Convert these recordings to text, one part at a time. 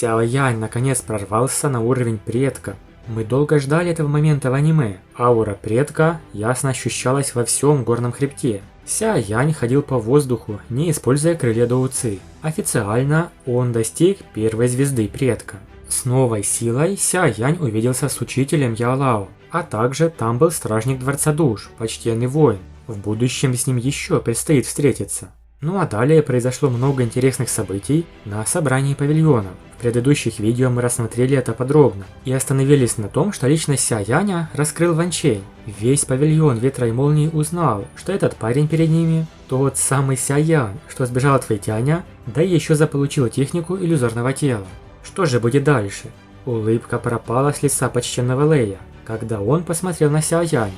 Сяо Янь наконец прорвался на уровень предка. Мы долго ждали этого момента в аниме. Аура предка ясно ощущалась во всем горном хребте. Сяо Янь ходил по воздуху, не используя крылья Доуци. Официально он достиг первой звезды предка. С новой силой Сяо Янь увиделся с учителем Яо Лао, а также там был стражник Дворца Душ, почтенный воин. В будущем с ним еще предстоит встретиться. Ну а далее произошло много интересных событий на собрании павильонов. В предыдущих видео мы рассмотрели это подробно и остановились на том, что личность Сяо Яня раскрыл Ван Чэнь. Весь павильон Ветра и Молнии узнал, что этот парень перед ними тот самый Сяо Янь, что сбежал от Фэйтяня, да и еще заполучил технику иллюзорного тела. Что же будет дальше? Улыбка пропала с лица почтенного Лэя, когда он посмотрел на Сяо Яня.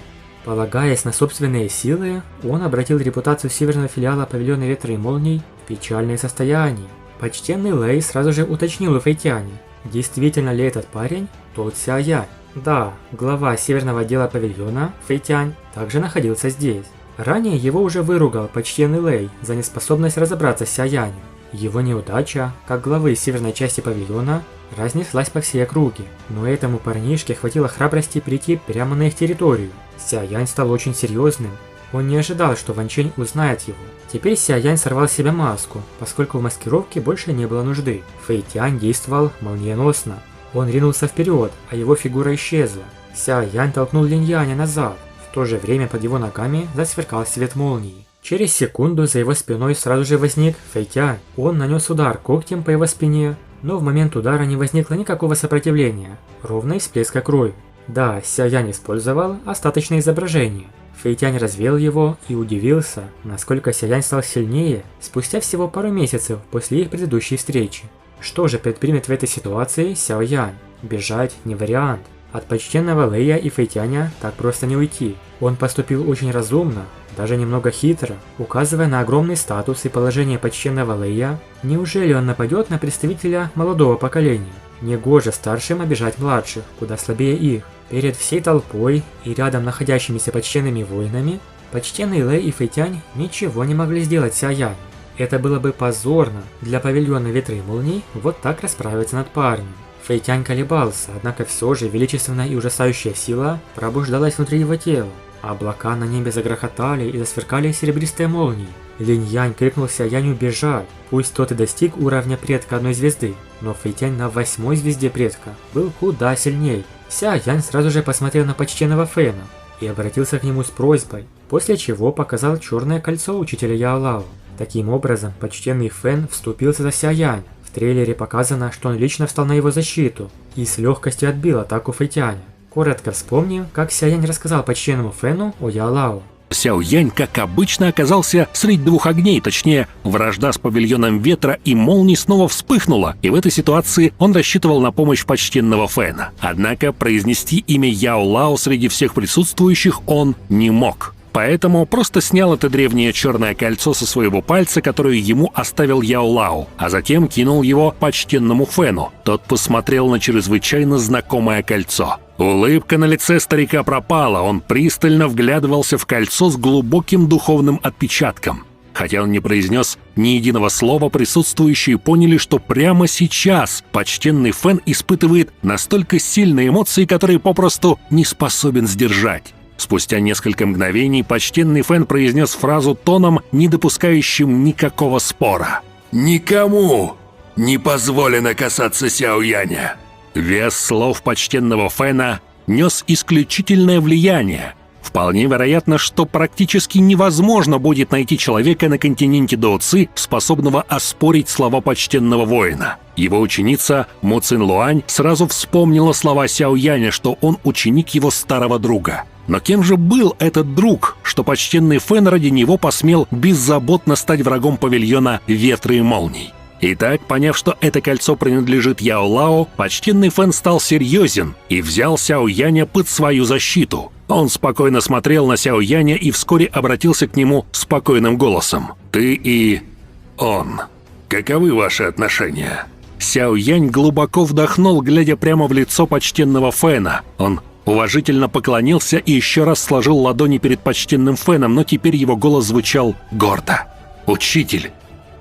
Полагаясь на собственные силы, он обратил репутацию северного филиала павильона Ветра и Молний в печальное состояние. Почтенный Лэй сразу же уточнил у Фэйтяня, действительно ли этот парень тот Сяо Янь. Да, глава северного отдела павильона, Фэйтянь, также находился здесь. Ранее его уже выругал почтенный Лэй за неспособность разобраться с Сяо Янем. Его неудача, как главы северной части павильона, разнеслась по всей округе, но этому парнишке хватило храбрости прийти прямо на их территорию. Сяо Янь стал очень серьезным. Он не ожидал, что Ван Чэнь узнает его. Теперь Сяо Янь сорвал с себя маску, поскольку в маскировке больше не было нужды. Фэйтянь действовал молниеносно. Он ринулся вперед, а его фигура исчезла. Сяо Янь толкнул Линь Яня назад. В то же время под его ногами засверкал свет молнии. Через секунду за его спиной сразу же возник Фэйтянь. Он нанес удар когтем по его спине, но в момент удара не возникло никакого сопротивления. Ровный всплеск крови. Да, Сяо Янь использовал остаточное изображение. Фэйтянь развеял его и удивился, насколько Сяо Янь стал сильнее спустя всего пару месяцев после их предыдущей встречи. Что же предпримет в этой ситуации Сяо Янь? Бежать не вариант. От почтенного Лэя и Фэйтяня так просто не уйти. Он поступил очень разумно, даже немного хитро, указывая на огромный статус и положение почтенного Лэя. Неужели он нападет на представителя молодого поколения? Негоже старшим обижать младших, куда слабее их. Перед всей толпой и рядом находящимися почтенными воинами, почтенный Лэй и Фэйтянь ничего не могли сделать Сяо Яню. Это было бы позорно для павильона Ветра и Молний вот так расправиться над парнем. Фэйтянь колебался, однако все же величественная и ужасающая сила пробуждалась внутри его тела. Облака на небе загрохотали и засверкали серебристые молнии. Линь Янь крикнул Сяо Яню бежать, пусть тот и достиг уровня предка одной звезды, но Фэйтянь на 8-й звезде предка был куда сильней. Сяо Янь сразу же посмотрел на почтенного Фэна и обратился к нему с просьбой, после чего показал черное кольцо учителя Яо Лао. Таким образом, почтенный Фэн вступился за Сяо Янь. В трейлере показано, что он лично встал на его защиту и с легкостью отбил атаку Фэйтяня. Коротко вспомним, как Сяо Янь рассказал почтенному Фэну о Яо Лао. Сяо Янь, как обычно, оказался среди двух огней, точнее, вражда с павильоном Ветра и Молнии снова вспыхнула, и в этой ситуации он рассчитывал на помощь почтенного Фэна. Однако произнести имя Яо Лао среди всех присутствующих он не мог. Поэтому просто снял это древнее черное кольцо со своего пальца, которое ему оставил Яо Лао, а затем кинул его почтенному Фэну. Тот посмотрел на чрезвычайно знакомое кольцо. Улыбка на лице старика пропала, он пристально вглядывался в кольцо с глубоким духовным отпечатком. Хотя он не произнес ни единого слова, присутствующие поняли, что прямо сейчас почтенный Фэн испытывает настолько сильные эмоции, которые попросту не способен сдержать. Спустя несколько мгновений почтенный Фэн произнес фразу тоном, не допускающим никакого спора. «Никому не позволено касаться Сяо Яня». Вес слов почтенного Фэна нес исключительное влияние. Вполне вероятно, что практически невозможно будет найти человека на континенте Доуци, способного оспорить слова почтенного воина. Его ученица Мо Цин Луань сразу вспомнила слова Сяо Яня, что он ученик его старого друга. Но кем же был этот друг, что почтенный Фэн ради него посмел беззаботно стать врагом павильона Ветра и Молний? Итак, поняв, что это кольцо принадлежит Яо Лао, почтенный Фэн стал серьезен и взял Сяо Яня под свою защиту. Он спокойно смотрел на Сяо Яня и вскоре обратился к нему спокойным голосом. «Ты и он. Каковы ваши отношения?» Сяо Янь глубоко вдохнул, глядя прямо в лицо почтенного Фэна. Он уважительно поклонился и еще раз сложил ладони перед почтенным Фэном, но теперь его голос звучал гордо. «Учитель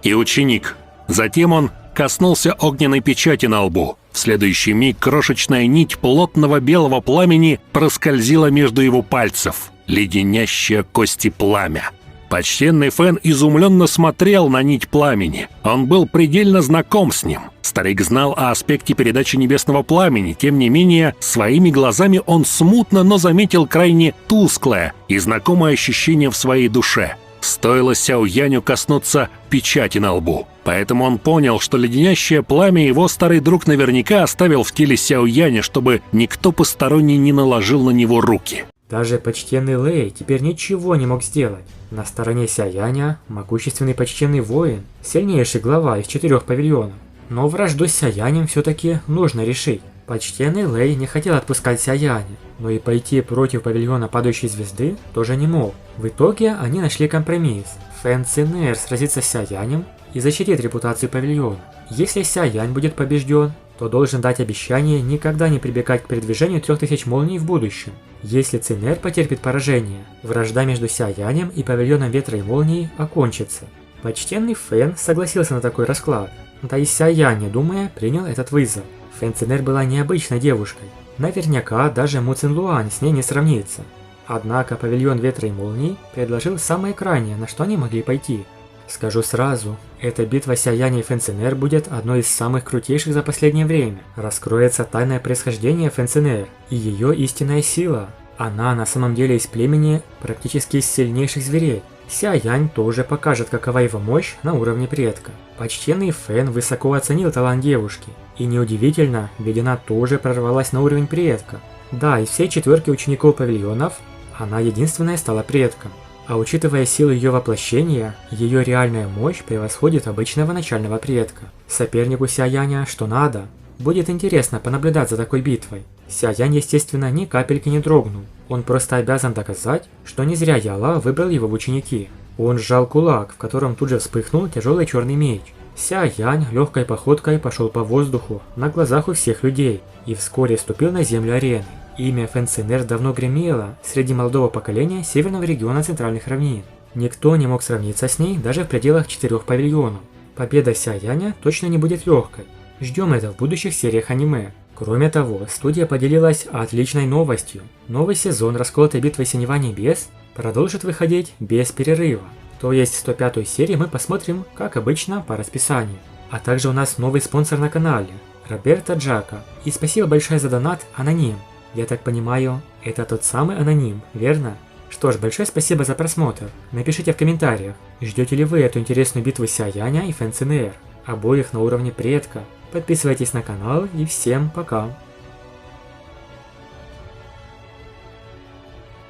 и ученик». Затем он коснулся огненной печати на лбу. В следующий миг крошечная нить плотного белого пламени проскользила между его пальцев, леденящее кости пламя. Почтенный Фэн изумленно смотрел на нить пламени. Он был предельно знаком с ним. Старик знал о аспекте передачи небесного пламени, тем не менее, своими глазами он смутно, но заметил крайне тусклое и знакомое ощущение в своей душе. Стоило Сяо Яню коснуться печати на лбу. Поэтому он понял, что леденящее пламя его старый друг наверняка оставил в теле Сяо Яня, чтобы никто посторонний не наложил на него руки. Даже почтенный Лэй теперь ничего не мог сделать. На стороне Сяяня могущественный почтенный воин, сильнейший глава из 4 павильонов. Но вражду с Сяянем все-таки нужно решить. Почтенный Лэй не хотел отпускать Сяяня, но и пойти против павильона падающей звезды тоже не мог. В итоге они нашли компромисс. Фэн Цинэр сразится с Сяянем и защитит репутацию павильона. Если Сяянь будет побежден, то должен дать обещание никогда не прибегать к передвижению 3000 молний в будущем. Если Цинэр потерпит поражение, вражда между Сяянем и павильоном ветра и молнии окончится. Почтенный Фэн согласился на такой расклад, да и Сяянь, не думая, принял этот вызов. Фэн Цинэр была необычной девушкой. Наверняка даже Му Цинлуань с ней не сравнится. Однако павильон ветра и молний предложил самое крайнее, на что они могли пойти. Скажу сразу, эта битва Сяяня и Фэн Цинэр будет одной из самых крутейших за последнее время. Раскроется тайное происхождение Фэн Цинэр и ее истинная сила. Она на самом деле из племени практически из сильнейших зверей. Сяянь тоже покажет, какова его мощь на уровне предка. Почтенный Фэн высоко оценил талант девушки. И неудивительно, ведь она тоже прорвалась на уровень предка. Да, из всей 4 учеников павильонов, она единственная стала предком. А учитывая силу ее воплощения, ее реальная мощь превосходит обычного начального предка. Сопернику Сяяня что надо. Будет интересно понаблюдать за такой битвой. Сяянь, естественно, ни капельки не дрогнул. Он просто обязан доказать, что не зря Яла выбрал его в ученики. Он сжал кулак, в котором тут же вспыхнул тяжелый черный меч. Сяянь легкой походкой пошел по воздуху на глазах у всех людей и вскоре ступил на землю арены. Имя Фэн Цинэр давно гремело среди молодого поколения северного региона Центральных равнин. Никто не мог сравниться с ней даже в пределах 4 павильонов. Победа Сяяня точно не будет легкой. Ждем это в будущих сериях аниме. Кроме того, студия поделилась отличной новостью. Новый сезон Расколотой битвы Синева Небес продолжит выходить без перерыва. То есть 105-ю серию мы посмотрим, как обычно, по расписанию. А также у нас новый спонсор на канале – Роберто Джака. И спасибо большое за донат, Аноним. Я так понимаю, это тот самый Аноним, верно? Что ж, большое спасибо за просмотр. Напишите в комментариях, ждете ли вы эту интересную битву Сяяня и Фэн Цинэр, обоих на уровне предка. Подписывайтесь на канал и всем пока.